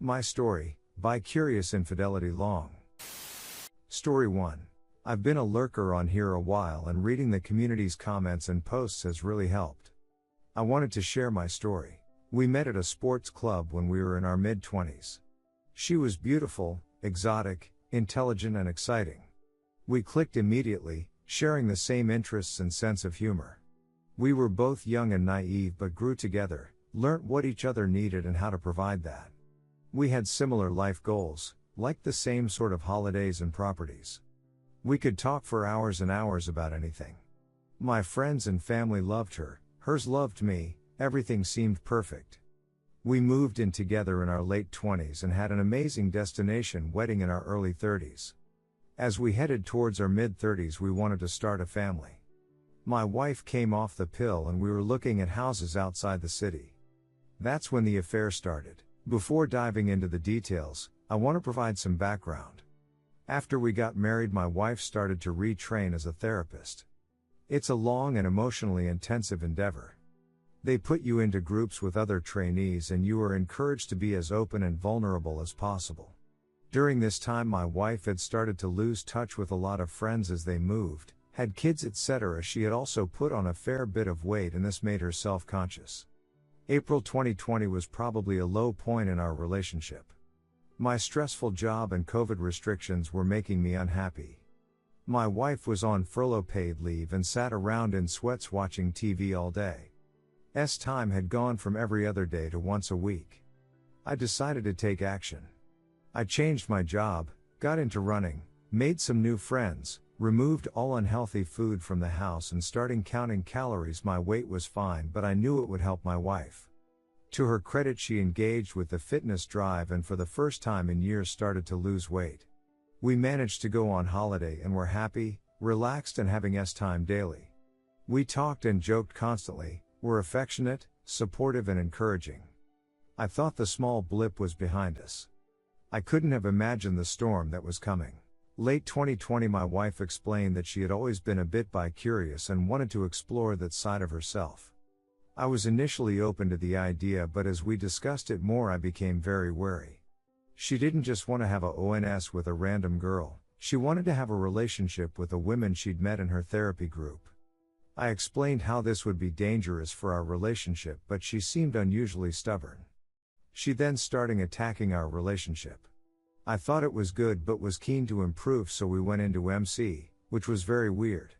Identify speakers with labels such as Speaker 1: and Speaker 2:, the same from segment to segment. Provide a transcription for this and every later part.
Speaker 1: My Story, by Curious Infidelity Long. Story 1. I've been a lurker on here a while, and reading the community's comments and posts has really helped. I wanted to share my story. We met at a sports club when we were in our mid-20s. She was beautiful, exotic, intelligent and exciting. We clicked immediately, sharing the same interests and sense of humor. We were both young and naive but grew together, learnt what each other needed and how to provide that. We had similar life goals, liked the same sort of holidays and properties. We could talk for hours and hours about anything. My friends and family loved her, hers loved me, everything seemed perfect. We moved in together in our late 20s and had an amazing destination wedding in our early 30s. As we headed towards our mid-30s, we wanted to start a family. My wife came off the pill and we were looking at houses outside the city. That's when the affair started. Before diving into the details, I want to provide some background. After we got married, my wife started to retrain as a therapist. It's a long and emotionally intensive endeavor. They put you into groups with other trainees and you are encouraged to be as open and vulnerable as possible. During this time, my wife had started to lose touch with a lot of friends as they moved, had kids, etc. She had also put on a fair bit of weight and this made her self-conscious. April 2020 was probably a low point in our relationship. My stressful job and COVID restrictions were making me unhappy. My wife was on furlough paid leave and sat around in sweats watching TV all day. Time had gone from every other day to once a week. I decided to take action. I changed my job, got into running, made some new friends, removed all unhealthy food from the house and starting counting calories. My weight was fine, but I knew it would help my wife. To her credit, she engaged with the fitness drive and for the first time in years started to lose weight. We managed to go on holiday and were happy, relaxed and having time daily. We talked and joked constantly, were affectionate, supportive and encouraging. I thought the small blip was behind us. I couldn't have imagined the storm that was coming. Late 2020, my wife explained that she had always been a bit bi-curious and wanted to explore that side of herself. I was initially open to the idea, but as we discussed it more, I became very wary. She didn't just want to have a ONS with a random girl, she wanted to have a relationship with the women she'd met in her therapy group. I explained how this would be dangerous for our relationship, but she seemed unusually stubborn. She then started attacking our relationship. I thought it was good but was keen to improve, so we went into MC, which was very weird.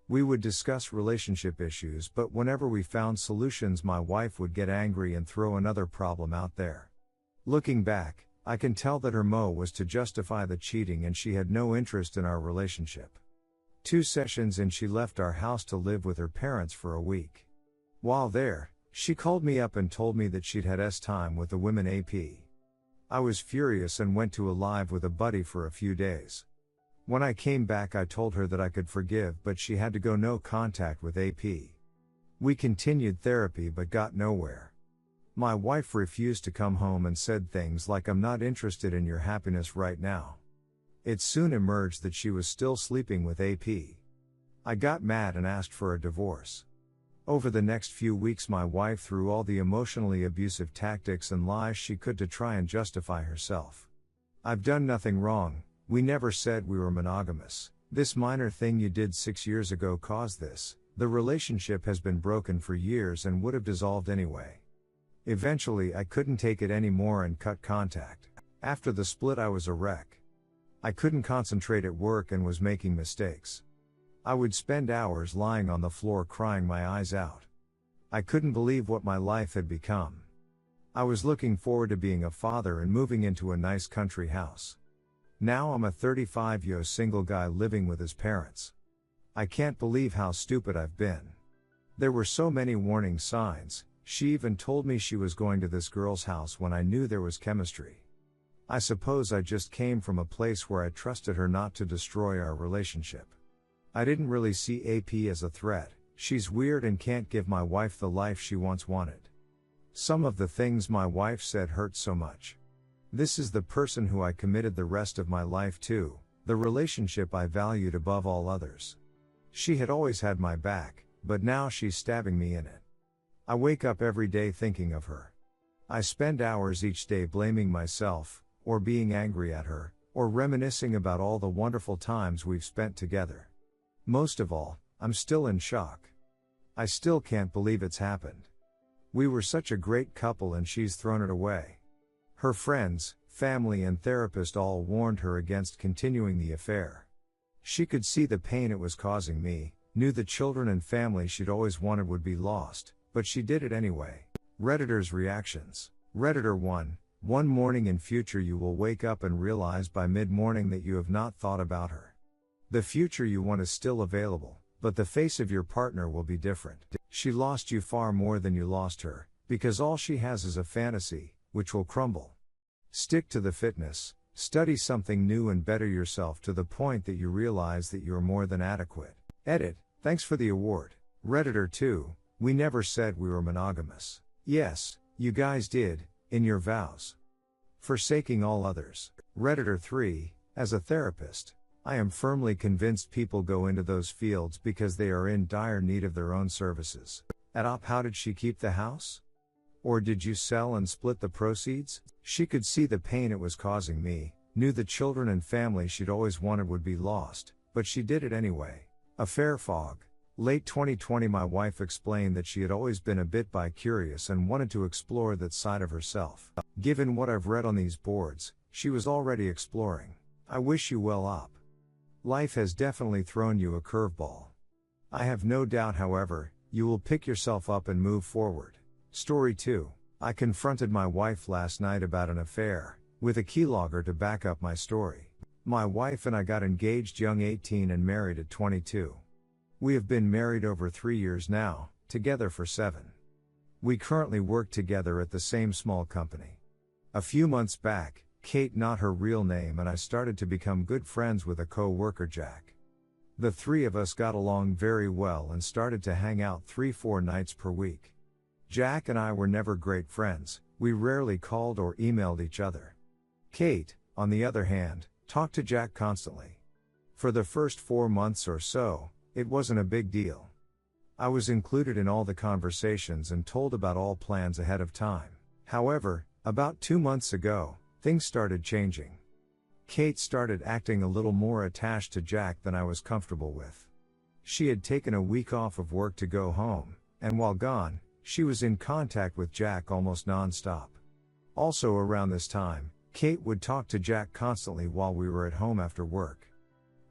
Speaker 1: We would discuss relationship issues, but whenever we found solutions, my wife would get angry and throw another problem out there. Looking back, I can tell that her mo was to justify the cheating and she had no interest in our relationship. 2 sessions in, she left our house to live with her parents for a week. While there, she called me up and told me that she'd had time with the women AP. I was furious and went to a live with a buddy for a few days. When I came back, I told her that I could forgive, but she had to go no contact with AP. We continued therapy but got nowhere. My wife refused to come home and said things like, "I'm not interested in your happiness right now." It soon emerged that she was still sleeping with AP. I got mad and asked for a divorce. Over the next few weeks, my wife threw all the emotionally abusive tactics and lies she could to try and justify herself. "I've done nothing wrong. We never said we were monogamous. This minor thing you did 6 years ago caused this. The relationship has been broken for years and would have dissolved anyway." Eventually, I couldn't take it anymore and cut contact. After the split, I was a wreck. I couldn't concentrate at work and was making mistakes. I would spend hours lying on the floor crying my eyes out. I couldn't believe what my life had become. I was looking forward to being a father and moving into a nice country house. Now I'm a 35-year single guy living with his parents. I can't believe how stupid I've been. There were so many warning signs. She even told me she was going to this girl's house when I knew there was chemistry. I suppose I just came from a place where I trusted her not to destroy our relationship. I didn't really see AP as a threat. She's weird and can't give my wife the life she once wanted. Some of the things my wife said hurt so much. This is the person who I committed the rest of my life to, the relationship I valued above all others. She had always had my back, but now she's stabbing me in it. I wake up every day thinking of her. I spend hours each day blaming myself, or being angry at her, or reminiscing about all the wonderful times we've spent together. Most of all, I'm still in shock. I still can't believe it's happened. We were such a great couple and she's thrown it away. Her friends, family and therapist all warned her against continuing the affair. She could see the pain it was causing me, knew the children and family she'd always wanted would be lost, but she did it anyway. Redditors' reactions. Redditor 1. One morning in future you will wake up and realize by mid-morning that you have not thought about her. The future you want is still available, but the face of your partner will be different. She lost you far more than you lost her, because all she has is a fantasy, which will crumble. Stick to the fitness, study something new and better yourself to the point that you realize that you are more than adequate. Edit. Thanks for the award. Redditor 2. We never said we were monogamous. Yes, you guys did, in your vows. Forsaking all others. Redditor 3. As a therapist, I am firmly convinced people go into those fields because they are in dire need of their own services. How did she keep the house? Or did you sell and split the proceeds? She could see the pain it was causing me, knew the children and family she'd always wanted would be lost, but she did it anyway. Affair fog. Late 2020 my wife explained that she had always been a bit bi-curious and wanted to explore that side of herself. Given what I've read on these boards, she was already exploring. I wish you well op. Life has definitely thrown you a curveball. I have no doubt, however, you will pick yourself up and move forward. Story 2. I confronted my wife last night about an affair, with a keylogger to back up my story. My wife and I got engaged young 18 and married at 22. We have been married over 3 years now, together for 7. We currently work together at the same small company. A few months back, Kate, not her real name, and I started to become good friends with a co-worker, Jack. The three of us got along very well and started to hang out 3-4 nights per week. Jack and I were never great friends, we rarely called or emailed each other. Kate, on the other hand, talked to Jack constantly. For the first 4 months or so, it wasn't a big deal. I was included in all the conversations and told about all plans ahead of time. However, about 2 months ago, things started changing. Kate started acting a little more attached to Jack than I was comfortable with. She had taken a week off of work to go home, and while gone, she was in contact with Jack almost non-stop. Also around this time, Kate would talk to Jack constantly while we were at home after work.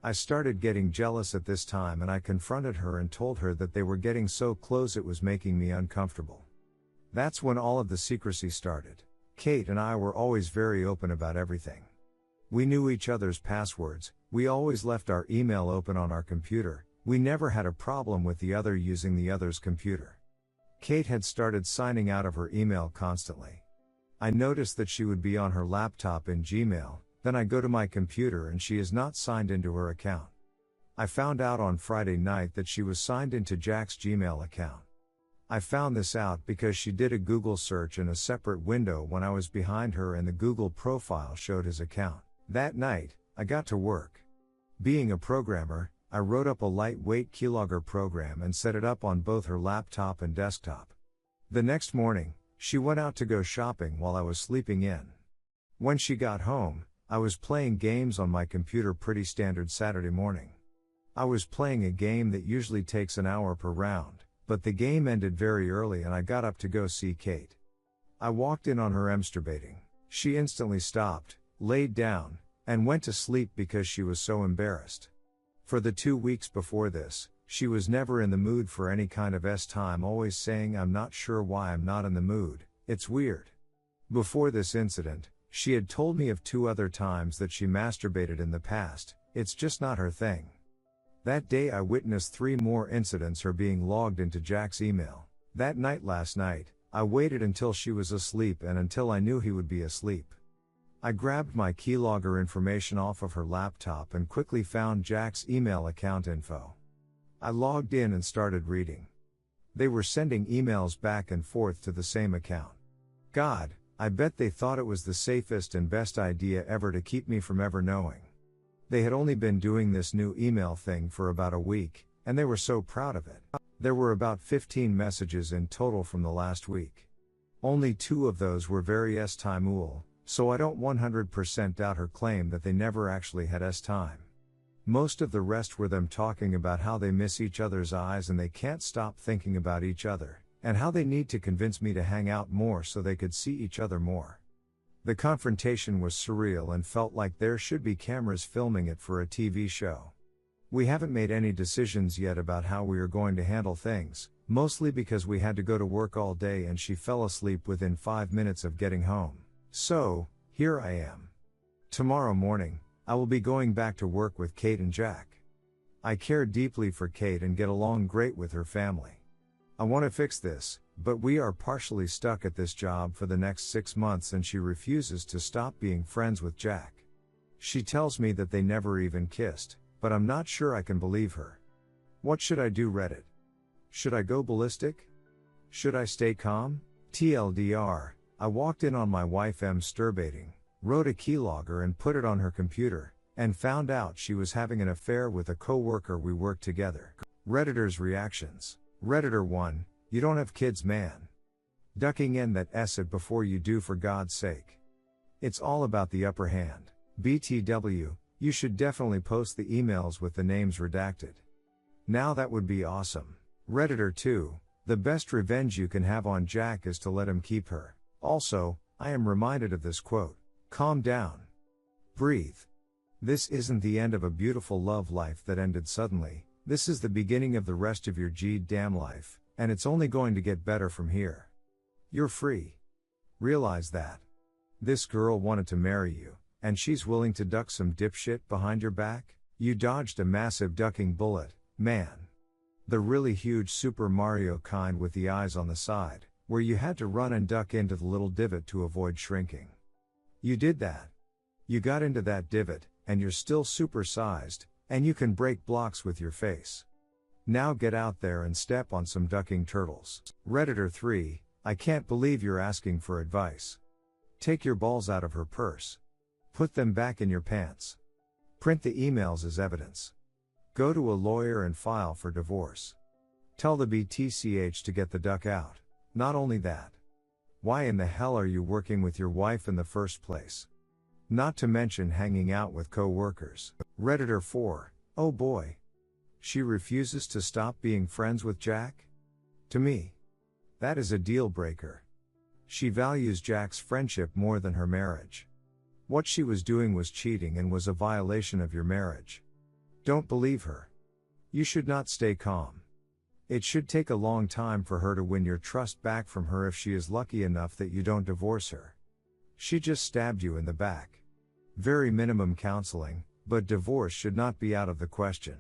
Speaker 1: I started getting jealous at this time and I confronted her and told her that they were getting so close it was making me uncomfortable. That's when all of the secrecy started. Kate and I were always very open about everything. We knew each other's passwords, we always left our email open on our computer, we never had a problem with the other using the other's computer. Kate had started signing out of her email constantly. I noticed that she would be on her laptop in Gmail, then I go to my computer and she is not signed into her account. I found out on Friday night that she was signed into Jack's Gmail account. I found this out because she did a Google search in a separate window when I was behind her and the Google profile showed his account. That night, I got to work. Being a programmer, I wrote up a lightweight keylogger program and set it up on both her laptop and desktop. The next morning, she went out to go shopping while I was sleeping in. When she got home, I was playing games on my computer, pretty standard Saturday morning. I was playing a game that usually takes an hour per round, but the game ended very early and I got up to go see Kate. I walked in on her masturbating. She instantly stopped, laid down, and went to sleep because she was so embarrassed. For the 2 weeks before this, she was never in the mood for any kind of time, always saying, "I'm not sure why I'm not in the mood, it's weird." Before this incident, she had told me of 2 other times that she masturbated in the past, it's just not her thing. That day I witnessed 3 more incidents, her being logged into Jack's email. That night, last night, I waited until she was asleep and until I knew he would be asleep. I grabbed my keylogger information off of her laptop and quickly found Jack's email account info. I logged in and started reading. They were sending emails back and forth to the same account. God, I bet they thought it was the safest and best idea ever to keep me from ever knowing. They had only been doing this new email thing for about a week, and they were so proud of it. There were about 15 messages in total from the last week. Only 2 of those were very S-time-ul, so I don't 100% doubt her claim that they never actually had S-time. Most of the rest were them talking about how they miss each other's eyes and they can't stop thinking about each other, and how they need to convince me to hang out more so they could see each other more. The confrontation was surreal and felt like there should be cameras filming it for a TV show. We haven't made any decisions yet about how we are going to handle things, mostly because we had to go to work all day and she fell asleep within 5 minutes of getting home. So, here I am. Tomorrow morning, I will be going back to work with Kate and Jack. I care deeply for Kate and get along great with her family. I want to fix this, but we are partially stuck at this job for the next 6 months and she refuses to stop being friends with Jack. She tells me that they never even kissed, but I'm not sure I can believe her. What should I do, Reddit? Should I go ballistic? Should I stay calm? TLDR, I walked in on my wife masturbating, wrote a keylogger and put it on her computer, and found out she was having an affair with a co-worker we worked together. Redditors' reactions. Redditor 1, you don't have kids, man. Ducking in that it before you do, for God's sake. It's all about the upper hand. BTW, you should definitely post the emails with the names redacted. Now that would be awesome. Redditor 2, the best revenge you can have on Jack is to let him keep her. Also, I am reminded of this quote. Calm down. Breathe. This isn't the end of a beautiful love life that ended suddenly. This is the beginning of the rest of your damn life, and it's only going to get better from here. You're free. Realize that. This girl wanted to marry you, and she's willing to duck some dipshit behind your back? You dodged a massive ducking bullet, man. The really huge Super Mario kind with the eyes on the side, where you had to run and duck into the little divot to avoid shrinking. You did that. You got into that divot, and you're still supersized, and you can break blocks with your face. Now get out there and step on some ducking turtles. Redditor 3, I can't believe you're asking for advice. Take your balls out of her purse. Put them back in your pants. Print the emails as evidence. Go to a lawyer and file for divorce. Tell the BTCH to get the duck out. Not only that. Why in the hell are you working with your wife in the first place? Not to mention hanging out with co-workers. Redditor 4, oh boy. She refuses to stop being friends with Jack? To me, that is a deal breaker. She values Jack's friendship more than her marriage. What she was doing was cheating and was a violation of your marriage. Don't believe her. You should not stay calm. It should take a long time for her to win your trust back from her if she is lucky enough that you don't divorce her. She just stabbed you in the back. Very minimum counseling, but divorce should not be out of the question.